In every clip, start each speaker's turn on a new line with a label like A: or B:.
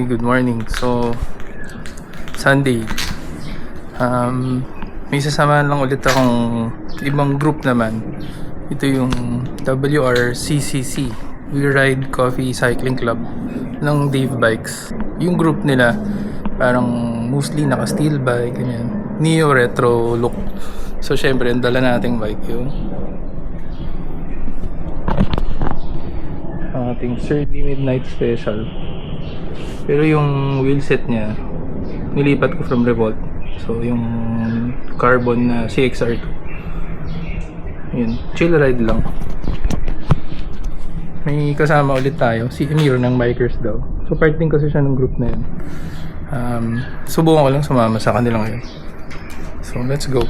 A: Good morning. So, Sunday. May sasamahan lang ulit akong ibang group naman. Ito yung WRCCC, We Ride Coffee Cycling Club ng Dave Bikes. Yung group nila, parang mostly naka-steel bike, ganyan. Neo retro look. So, syempre, ang dala nating bike yung ating Surly Midnight Special. Pero yung wheelset niya, nilipat ko from Revolt. So, yung carbon na CXR2. Yun, chill ride lang. May kasama ulit tayo, si Emir ng Bikers daw. So, part din kasi siya ng group na yun. Subukan ko lang sumama sa kanila ngayon. So, let's go.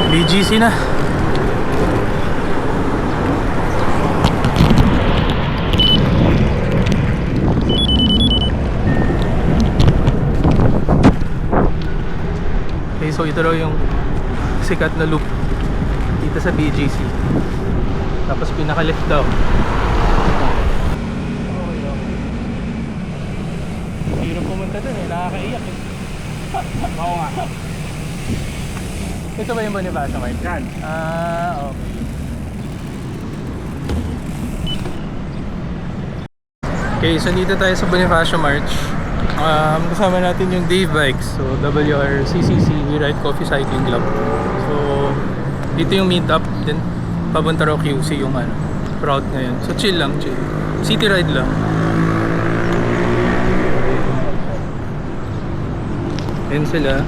A: BGC na. Okay, so ito raw yung sikat na loop dito sa BGC. Tapos pinaka-left daw. Hirap pumunta dun eh, nakakaiyak eh. Oo nga. Ito ba yung Bonifacio March? Yan. Okay. Okay, so dito tayo sa Bonifacio March. Kasama natin yung Dave Bikes. So, WRCCC, We Ride Coffee Cycling Club. So, dito yung meet up. Then, papunta raw QC yung route ngayon. So, chill lang, chill. City ride lang. Ayan sila.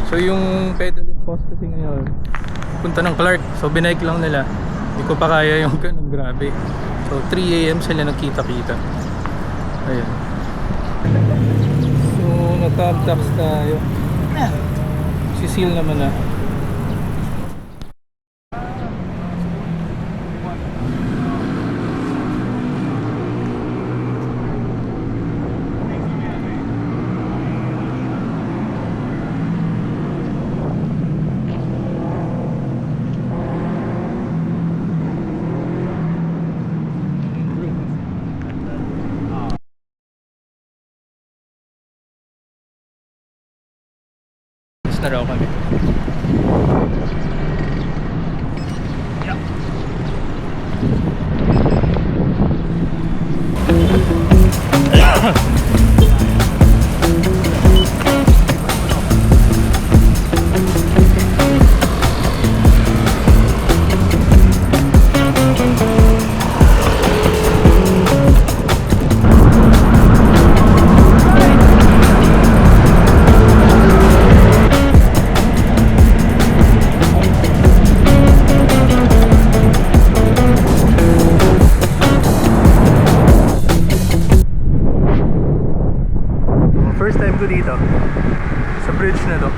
A: So, yung pedal and post kasi ngayon, punta ng Clark. So, binike lang nila. Hindi ko pa kaya yung ganun, grabe. So 3 AM sila nagkita-kita. Ayan. So nag-tax tayo. Sisil naman na. Na raw kami. First time ko dito sa bridge na to.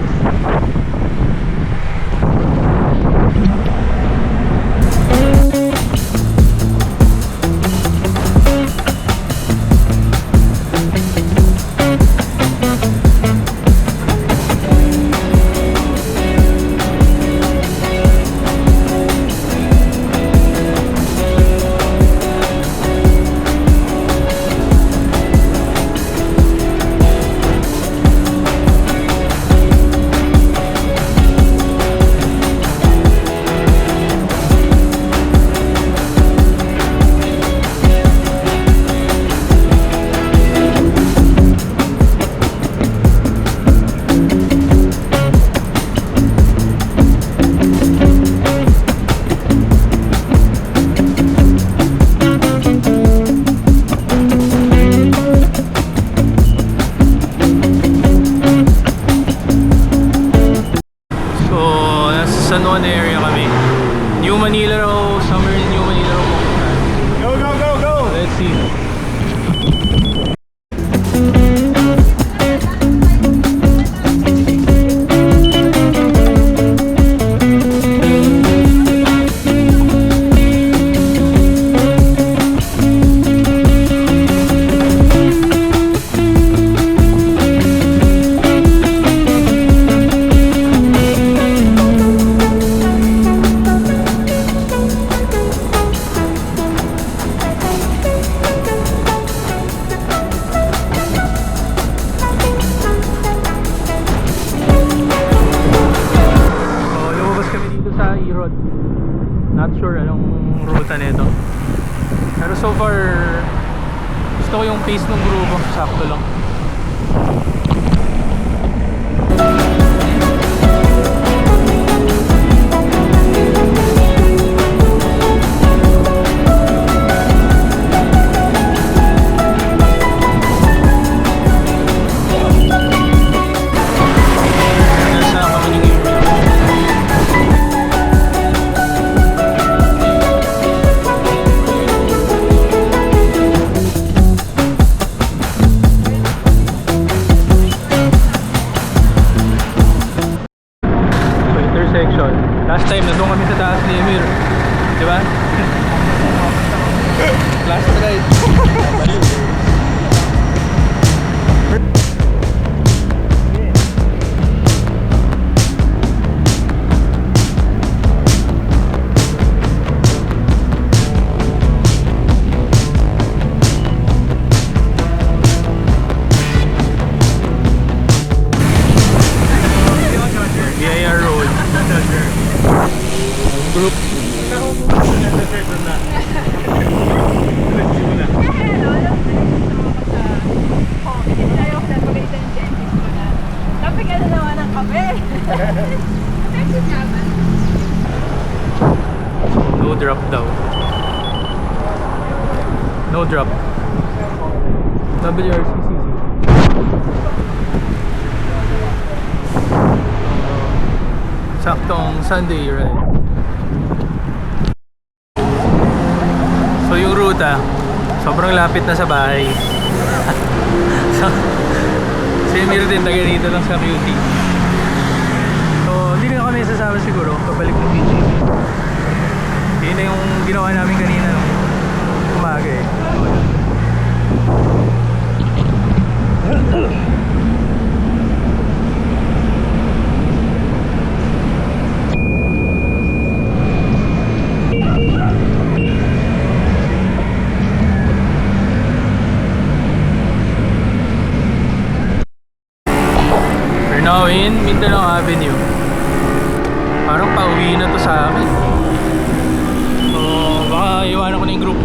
A: San Juan area kami. New Manila raw, somewhere in New Manila raw pupunta.
B: Go, go, go, go!
A: Let's see. Not sure anong ruta nito. Pero so far gusto ko yung pace ng grupo, sakto lang.
B: na naman ng kape.
A: No drop daw. No drop. WRCCC. Saktong Sunday, right? So yung ruta, sobrang lapit na sa bahay. So, si Emir din taga dito lang sa QT. So hindi na kami sasama siguro, pabalik ng PGC. Yun na yung ginawa namin kanina nung umaga eh. We're now in Mindanao Avenue. Parang pauwi na to sa akin. So baka iwanan ko na yung group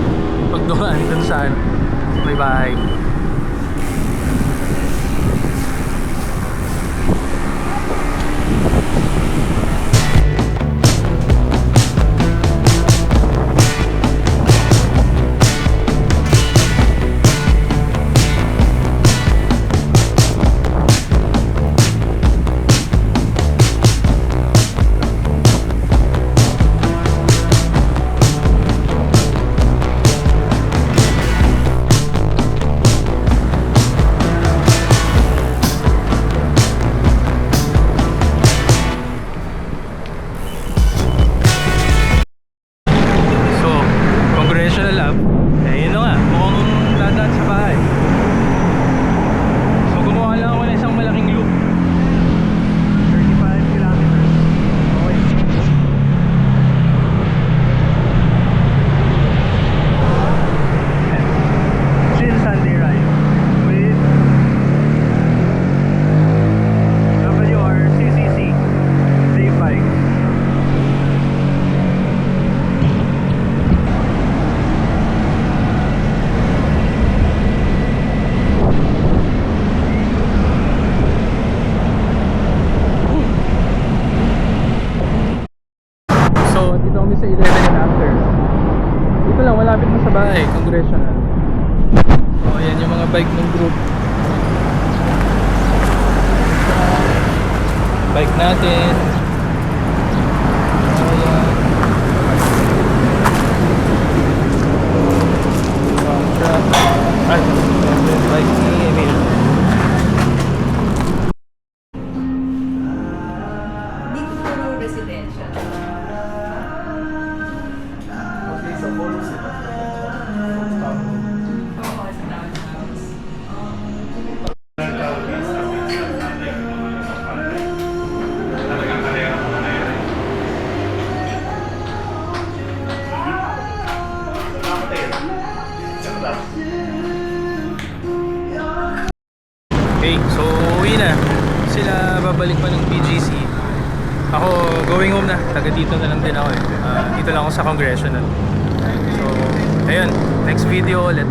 A: pag dumaan dun sa ano, may bahay. malapit na sa bahay, Congressional. So ayan yung mga bike ng group. Bike natin. Ayan. Ay, bike ni Emil.
B: Dito puro residential.
C: Okay, sa bonus ito.
B: Oo, sa townhouse.
A: Okay, so uwi na. Sila babalik pa ng BGC. Ako going home na. Taga dito na lang din ako eh. Dito lang ako sa Congressional. So, ayun. Next video ulit.